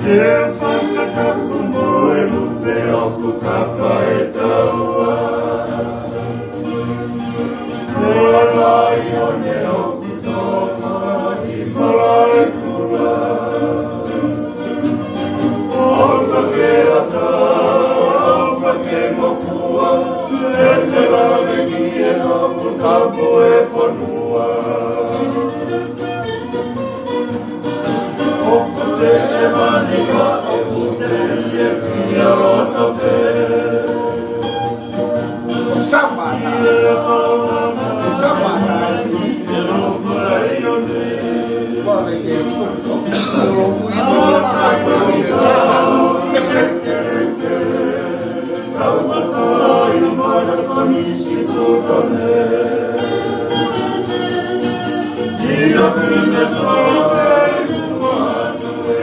E whakatakumbo e lupe o kukapa e taua. E rai o ne o kutofa i marae kula. O whake ata, o whake mofua, e te rame ki e o kutapu e whanua. Te e manika o kute i e whia o tope. Samana, samana, E roko rei o ne. vale e punto. Kau mata i mana konisi kutone. Ia pine sorote i kumatue.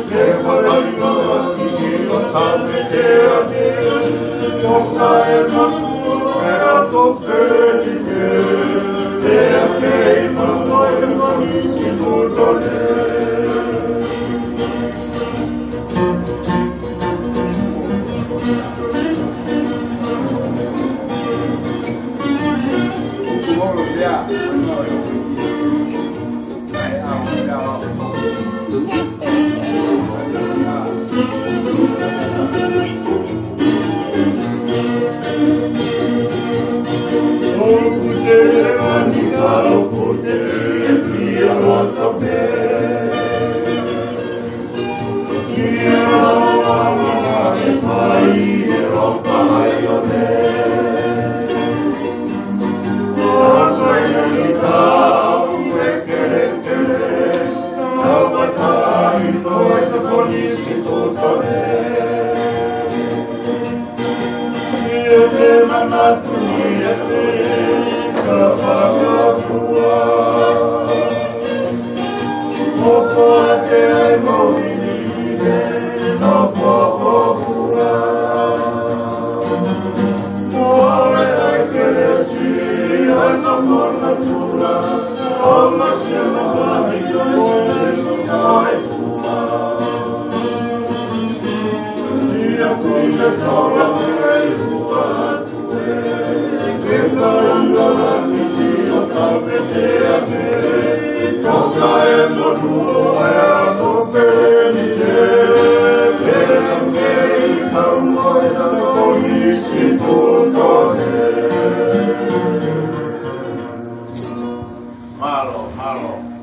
Ke wharaino ki o tame te ane. Toka e maku e ato where ke. E a ke i mana e konisi kutone. Malo, malo.